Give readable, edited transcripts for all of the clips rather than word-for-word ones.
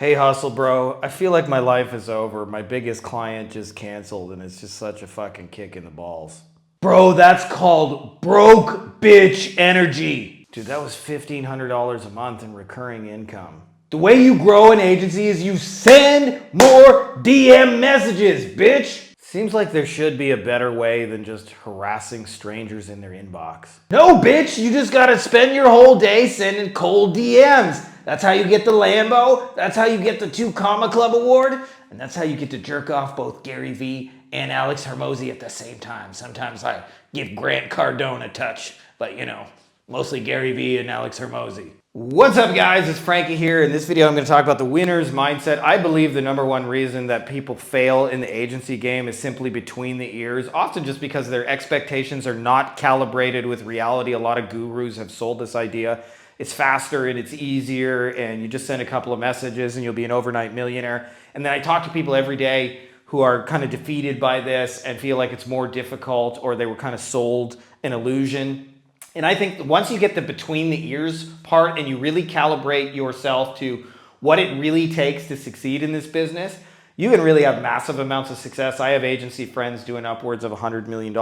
Hey Hustle Bro, I feel like my life is over. My biggest client just canceled and it's just such a fucking kick in the balls. Bro, that's called broke bitch energy. Dude, that was $1,500 a month in recurring income. The way you grow an agency is you send more DM messages, bitch. Seems like there should be a better way than just harassing strangers in their inbox. No, bitch, you just gotta spend your whole day sending cold DMs. That's how you get the Lambo, that's how you get the 2 Comma Club award, and that's how you get to jerk off both Gary Vee and Alex Hermosi at the same time. Sometimes I give Grant Cardone a touch, but you know, mostly Gary Vee and Alex Hermosi. What's up guys, it's Frankie here. In this video I'm going to talk about the winner's mindset. I believe the number one reason that people fail in the agency game is simply between the ears, often just because their expectations are not calibrated with reality. A lot of gurus have sold this idea. It's faster and it's easier and you just send a couple of messages and you'll be an overnight millionaire. And then I talk to people every day who are kind of defeated by this and feel like it's more difficult or they were kind of sold an illusion. And I think once you get the between the ears part and you really calibrate yourself to what it really takes to succeed in this business, you can really have massive amounts of success. I have agency friends doing upwards of $100 million.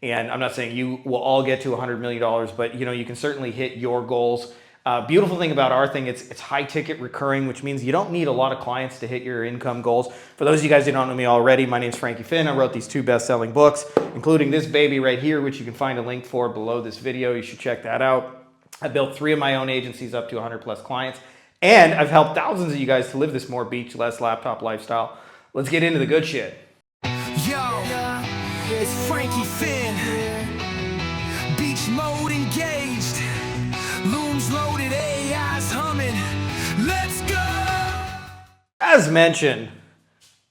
And I'm not saying you will all get to $100 million, but you know, you can certainly hit your goals. Beautiful thing about our thing, it's high ticket recurring, which means you don't need a lot of clients to hit your income goals. For those of you guys who don't know me already, my name's Frankie Finn. I wrote these 2 best-selling books, including this baby right here, which you can find a link for below this video. You should check that out. I built 3 of my own agencies up to 100 plus clients, and I've helped thousands of you guys to live this more beach, less laptop lifestyle. Let's get into the good shit. Yo, it's Frankie Finn. Beach mode engaged. Looms loaded, AI's humming. Let's go! As mentioned,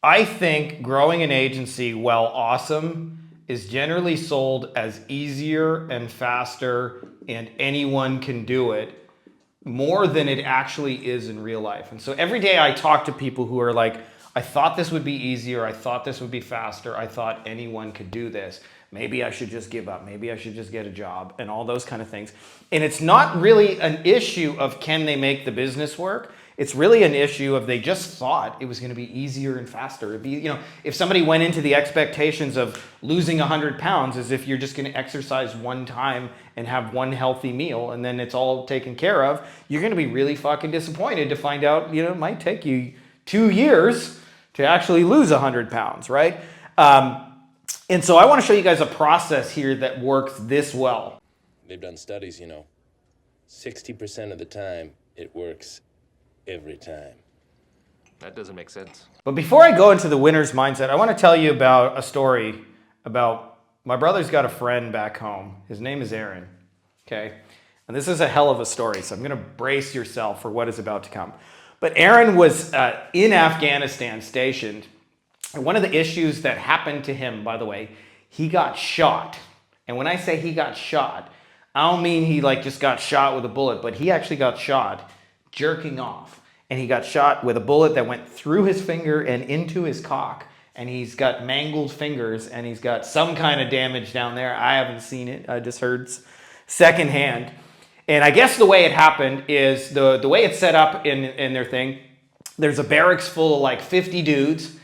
I think growing an agency, while awesome, is generally sold as easier and faster and anyone can do it more than it actually is in real life. And so every day I talk to people who are like, I thought this would be easier, I thought this would be faster, I thought anyone could do this. Maybe I should just give up. Maybe I should just get a job and all those kind of things. And it's not really an issue of can they make the business work. It's really an issue of they just thought it was going to be easier and faster. It'd be, you know, if somebody went into the expectations of losing 100 pounds as if you're just going to exercise one time and have one healthy meal and then it's all taken care of, you're going to be really fucking disappointed to find out, you know, it might take you 2 years to actually lose 100 pounds, right? And so I want to show you guys a process here that works this well. They've done studies, you know, 60% of the time it works every time. That doesn't make sense. But before I go into the winner's mindset, I want to tell you about a story about my brother's got a friend back home. His name is Aaron, okay? And this is a hell of a story, so I'm going to brace yourself for what is about to come. But Aaron was in Afghanistan stationed. And one of the issues that happened to him, by the way, he got shot. And when I say he got shot, I don't mean he like just got shot with a bullet, but he actually got shot jerking off. And he got shot with a bullet that went through his finger and into his cock. And he's got mangled fingers and he's got some kind of damage down there. I haven't seen it. I just heard secondhand. And I guess the way it happened is the way it's set up in their thing, there's a barracks full of like 50 dudes.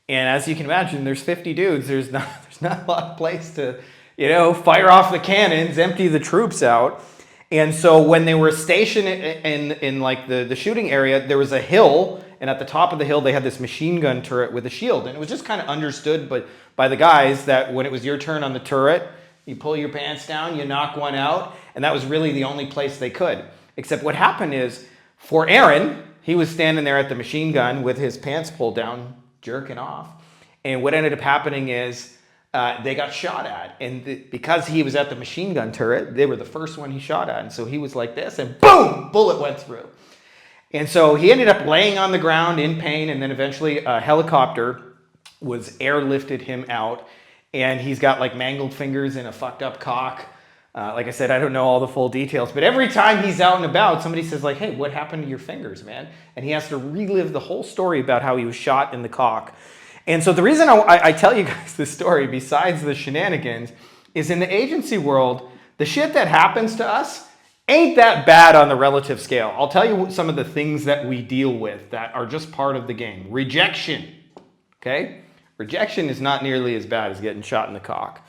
And as you can imagine, there's 50 dudes. There's not a lot of place to, you know, fire off the cannons, empty the troops out. And so when they were stationed in like the shooting area, there was a hill. And at the top of the hill, they had this machine gun turret with a shield. And it was just kind of understood by the guys that when it was your turn on the turret, you pull your pants down, you knock one out. And that was really the only place they could. Except what happened is, for Aaron, he was standing there at the machine gun with his pants pulled down, jerking off. And what ended up happening is they got shot at. And because he was at the machine gun turret, they were the first one he shot at. And so he was like this and boom, bullet went through. And so he ended up laying on the ground in pain. And then eventually a helicopter was airlifted him out. And he's got like mangled fingers and a fucked up cock. Like I said, I don't know all the full details, but every time he's out and about, somebody says like, hey, what happened to your fingers, man? And he has to relive the whole story about how he was shot in the cock. And so the reason I tell you guys this story, besides the shenanigans, is in the agency world, the shit that happens to us ain't that bad on the relative scale. I'll tell you some of the things that we deal with that are just part of the game. Rejection, okay? Rejection is not nearly as bad as getting shot in the cock.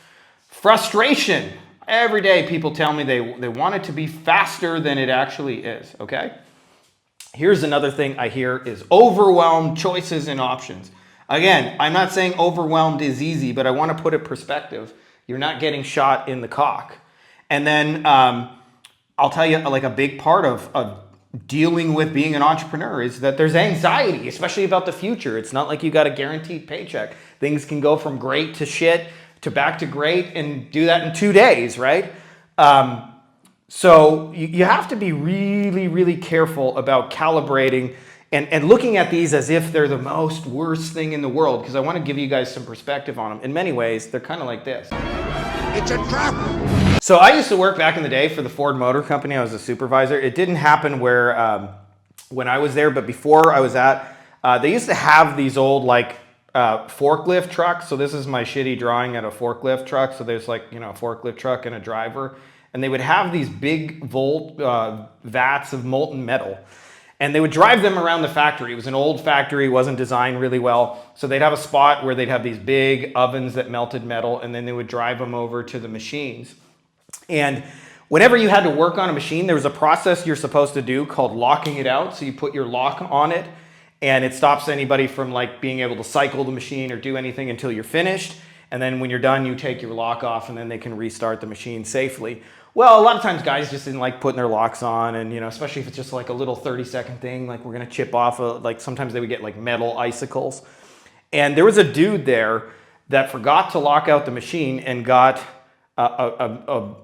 Frustration. Every day people tell me they want it to be faster than it actually is, okay? Here's another thing I hear is overwhelmed choices and options. Again, I'm not saying overwhelmed is easy, but I want to put it perspective. You're not getting shot in the cock. And then I'll tell you, like, a big part of dealing with being an entrepreneur is that there's anxiety, especially about the future. It's not like you got a guaranteed paycheck. Things can go from great to shit to back to great, and do that in 2 days, right? So you have to be really, really careful about calibrating and looking at these as if they're the most worst thing in the world, because I want to give you guys some perspective on them. In many ways, they're kind of like this. It's a trap! So I used to work back in the day for the Ford Motor Company. I was a supervisor. It didn't happen where when I was there, but before I was at, they used to have these old like forklift trucks. So this is my shitty drawing at a forklift truck. So there's like, you know, a forklift truck and a driver. And they would have these big vats of molten metal. And they would drive them around the factory. It was an old factory, wasn't designed really well. So they'd have a spot where they'd have these big ovens that melted metal, and then they would drive them over to the machines. And whenever you had to work on a machine, there was a process you're supposed to do called locking it out. So you put your lock on it, and it stops anybody from like being able to cycle the machine or do anything until you're finished. And then when you're done, you take your lock off, and then they can restart the machine safely. Well, a lot of times guys just didn't like putting their locks on, and, you know, especially if it's just like a little 30-second thing, like we're gonna chip off, like sometimes they would get like metal icicles. And there was a dude there that forgot to lock out the machine and got a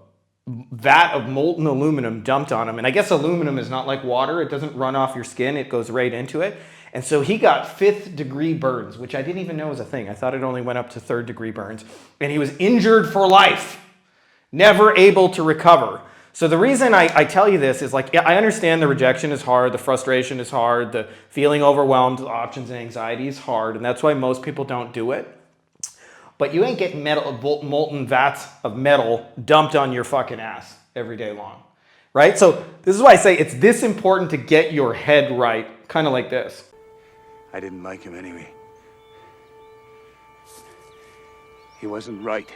vat of molten aluminum dumped on him. And I guess aluminum is not like water. It doesn't run off your skin. It goes right into it. And so he got 5th degree burns, which I didn't even know was a thing. I thought it only went up to 3rd degree burns. And he was injured for life. Never able to recover. So the reason I tell you this is, like, I understand the rejection is hard, the frustration is hard, the feeling overwhelmed, the options and anxiety is hard, and that's why most people don't do it. But you ain't getting molten vats of metal dumped on your fucking ass every day long, right? So this is why I say it's this important to get your head right, kind of like this. I didn't like him anyway. He wasn't right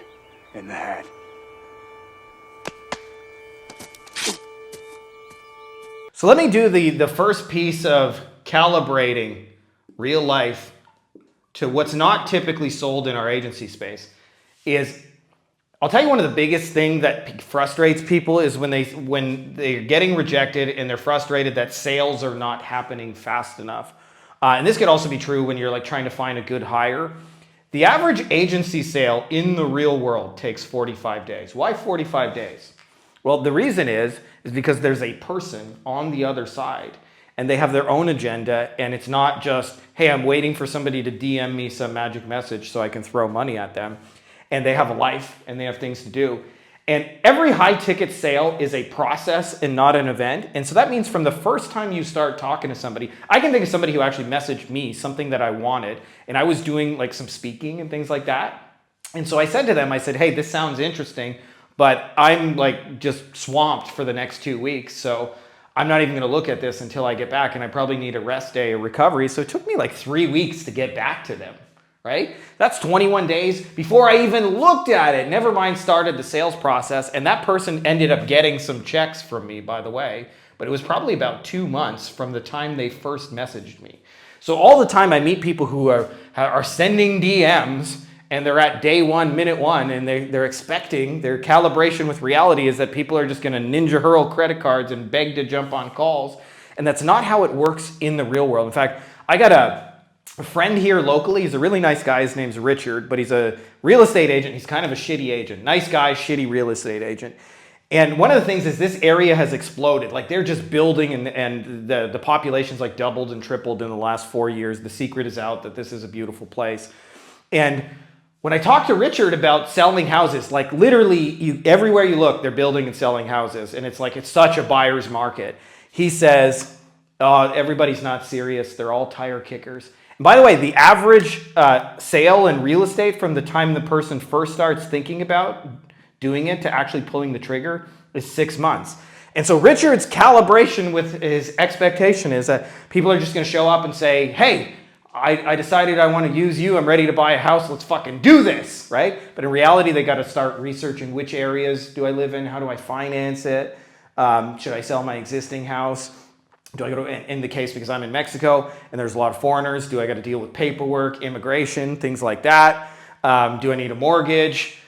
in the hat. So let me do the first piece of calibrating real life to what's not typically sold in our agency space. Is, I'll tell you, one of the biggest things that frustrates people is when they're getting rejected and they're frustrated that sales are not happening fast enough. And this could also be true when you're like trying to find a good hire. The average agency sale in the real world takes 45 days. Why 45 days? Well, the reason is because there's a person on the other side, and they have their own agenda, and it's not just, hey, I'm waiting for somebody to DM me some magic message so I can throw money at them. And they have a life, and they have things to do. And every high ticket sale is a process and not an event. And so that means from the first time you start talking to somebody, I can think of somebody who actually messaged me something that I wanted, and I was doing like some speaking and things like that. And so I said to them, I said, hey, this sounds interesting, but I'm like just swamped for the next 2 weeks. So I'm not even gonna look at this until I get back, and I probably need a rest day, a recovery. So it took me like 3 weeks to get back to them, right? That's 21 days before I even looked at it. Never mind started the sales process. And that person ended up getting some checks from me, by the way, but it was probably about 2 months from the time they first messaged me. So all the time I meet people who are sending DMs, and they're at day 1, minute 1, and they're expecting, their calibration with reality is that people are just gonna ninja hurl credit cards and beg to jump on calls. And that's not how it works in the real world. In fact, I got a friend here locally. He's a really nice guy. His name's Richard, but he's a real estate agent. He's kind of a shitty agent. Nice guy, shitty real estate agent. And one of the things is this area has exploded. Like, they're just building, and the population's like doubled and tripled in the last 4 years. The secret is out that this is a beautiful place. And when I talked to Richard about selling houses, like literally everywhere you look, they're building and selling houses. And it's like, it's such a buyer's market. He says, oh, everybody's not serious. They're all tire kickers. And by the way, the average sale in real estate from the time the person first starts thinking about doing it to actually pulling the trigger is 6 months. And so Richard's calibration with his expectation is that people are just going to show up and say, hey, I decided I want to use you. I'm ready to buy a house. Let's fucking do this, right? But in reality, they got to start researching which areas do I live in? How do I finance it? Should I sell my existing house? Do I go to, in the case because I'm in Mexico and there's a lot of foreigners, do I got to deal with paperwork, immigration, things like that? Do I need a mortgage?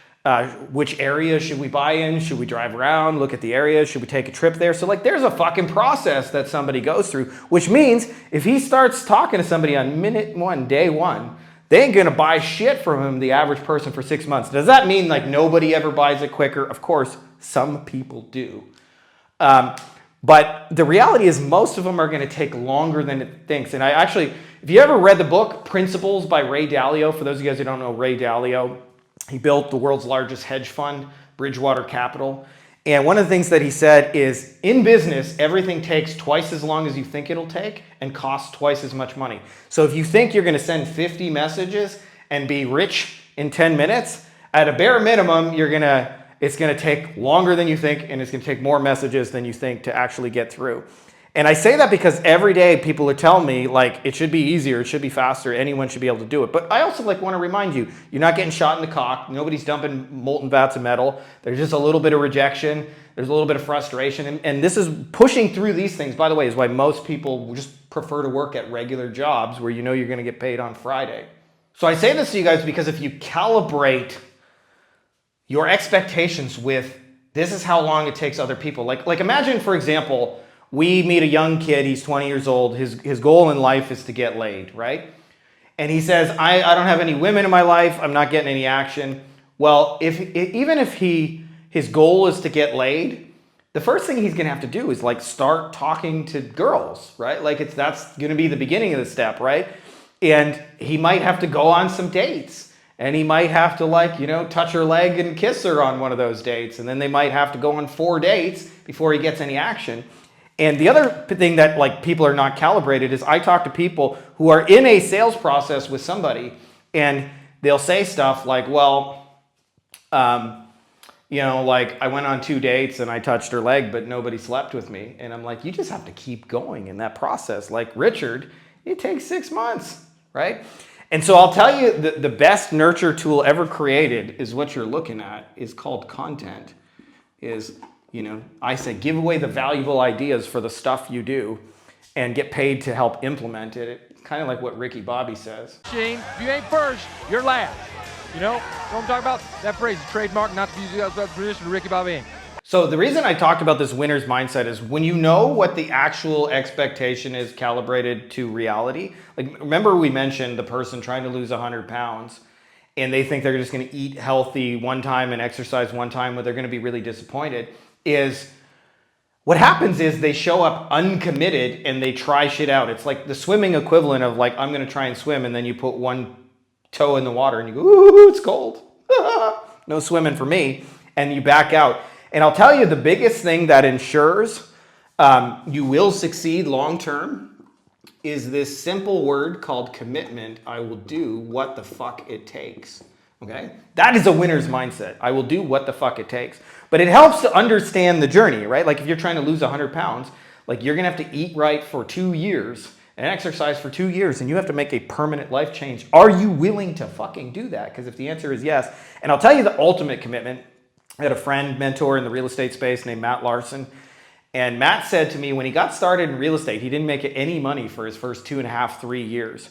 Which area should we buy in? Should we drive around, look at the area? Should we take a trip there? So like there's a fucking process that somebody goes through, which means if he starts talking to somebody on minute one, day one, they ain't gonna buy shit from him, the average person, for 6 months. Does that mean like nobody ever buys it quicker? Of course, some people do. But the reality is most of them are gonna take longer than it thinks. And I actually, if you ever read the book Principles by Ray Dalio, for those of you guys who don't know Ray Dalio, he built the world's largest hedge fund, Bridgewater Capital. And one of the things that he said is, in business, everything takes twice as long as you think it'll take and costs twice as much money. So if you think you're going to send 50 messages and be rich in 10 minutes, at a bare minimum, it's going to take longer than you think, and it's going to take more messages than you think to actually get through. And I say that because every day people are telling me like it should be easier, it should be faster, anyone should be able to do it. But I also like want to remind you, you're not getting shot in the cock, nobody's dumping molten vats of metal. There's just a little bit of rejection, there's a little bit of frustration, and this is pushing through these things, by the way, is why most people just prefer to work at regular jobs where you know you're going to get paid on Friday. So I say this to you guys because if you calibrate your expectations with this is how long it takes other people, like imagine, for example, we meet a young kid, he's 20 years old, his goal in life is to get laid, right? And he says, I don't have any women in my life, I'm not getting any action. Well, even if his goal is to get laid, the first thing he's gonna have to do is like start talking to girls, right? Like that's gonna be the beginning of the step, right? And he might have to go on some dates. And he might have to like, touch her leg and kiss her on one of those dates. And then they might have to go on 4 dates before he gets any action. And the other thing that like people are not calibrated is I talk to people who are in a sales process with somebody and they'll say stuff like, well, like I went on 2 dates and I touched her leg, but nobody slept with me. And I'm like, you just have to keep going in that process. Like Richard, it takes 6 months, right? And so I'll tell you the best nurture tool ever created is what you're looking at is called content. I say give away the valuable ideas for the stuff you do and get paid to help implement it. It's kind of like what Ricky Bobby says. Gene, if you ain't first, you're last. You know what I'm talking about? That phrase is trademark, not to use that tradition of Ricky Bobby. So the reason I talked about this winner's mindset is when you know what the actual expectation is calibrated to reality. Like remember we mentioned the person trying to lose 100 pounds and they think they're just going to eat healthy one time and exercise one time, but they're going to be really disappointed. Is what happens is they show up uncommitted and they try shit out. It's like the swimming equivalent of like, I'm going to try and swim. And then you put one toe in the water and you go, ooh, it's cold. No swimming for me. And you back out. And I'll tell you the biggest thing that ensures you will succeed long-term is this simple word called commitment. I will do what the fuck it takes. Okay? That is a winner's mindset. I will do what the fuck it takes. But it helps to understand the journey, right? Like if you're trying to lose 100 pounds, like you're gonna have to eat right for 2 years and exercise for 2 years and you have to make a permanent life change. Are you willing to fucking do that? Because if the answer is yes, and I'll tell you the ultimate commitment, I had a friend, mentor in the real estate space named Matt Larson. And Matt said to me when he got started in real estate, he didn't make any money for his first 2.5, 3 years.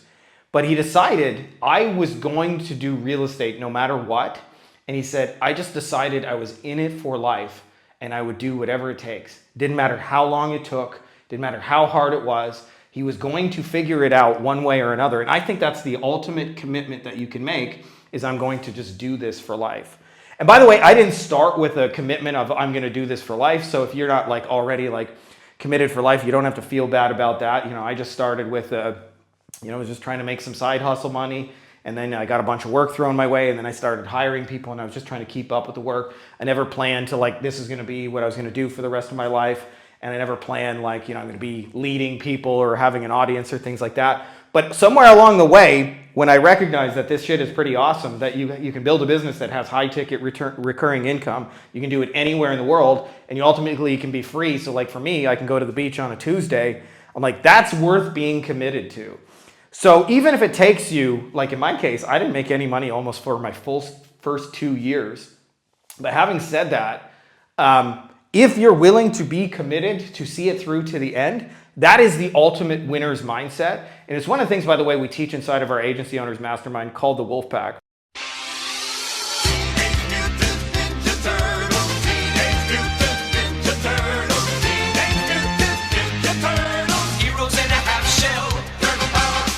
But he decided I was going to do real estate no matter what. And he said, I just decided I was in it for life and I would do whatever it takes. Didn't matter how long it took, didn't matter how hard it was. He was going to figure it out one way or another. And I think that's the ultimate commitment that you can make is I'm going to just do this for life. And by the way, I didn't start with a commitment of I'm going to do this for life. So if you're not like already like committed for life, you don't have to feel bad about that. I just started with was just trying to make some side hustle money. And then I got a bunch of work thrown my way and then I started hiring people and I was just trying to keep up with the work. I never planned to like, this is going to be what I was going to do for the rest of my life. And I never planned like, I'm going to be leading people or having an audience or things like that. But somewhere along the way, when I recognized that this shit is pretty awesome, that you can build a business that has high ticket recurring income, you can do it anywhere in the world, and you ultimately can be free. So like for me, I can go to the beach on a Tuesday. I'm like, that's worth being committed to. So even if it takes you, like in my case, I didn't make any money almost for my first 2 years. But having said that, if you're willing to be committed to see it through to the end, that is the ultimate winner's mindset. And it's one of the things, by the way, we teach inside of our agency owners mastermind called the Wolf Pack.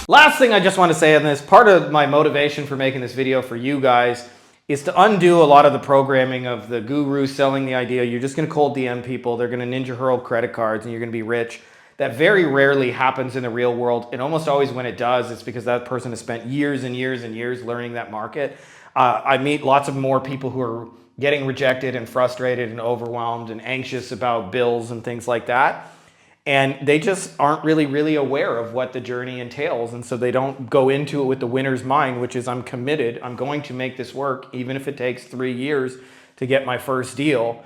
Last thing I just want to say on this, part of my motivation for making this video for you guys is to undo a lot of the programming of the guru selling the idea you're just going to cold DM people, they're going to ninja hurl credit cards, and you're going to be rich. That very rarely happens in the real world, and almost always when it does, it's because that person has spent years and years and years learning that market. I meet lots of more people who are getting rejected and frustrated and overwhelmed and anxious about bills and things like that. And they just aren't really aware of what the journey entails. And so they don't go into it with the winner's mind, which is I'm committed. I'm going to make this work, even if it takes 3 years to get my first deal.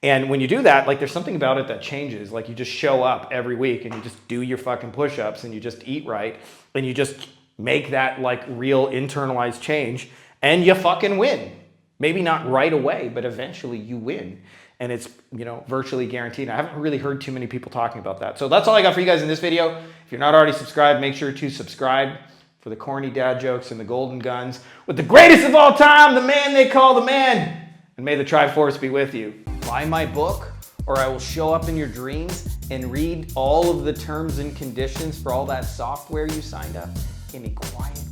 And when you do that, like there's something about it that changes. Like you just show up every week and you just do your fucking push-ups and you just eat right. And you just make that like real internalized change and you fucking win. Maybe not right away, but eventually you win. And it's, you know, virtually guaranteed. I haven't really heard too many people talking about that. So that's all I got for you guys in this video. If you're not already subscribed, make sure to subscribe for the corny dad jokes and the golden guns with the greatest of all time, the man they call the man. And may the Triforce be with you. Buy my book or I will show up in your dreams and read all of the terms and conditions for all that software you signed up in a quiet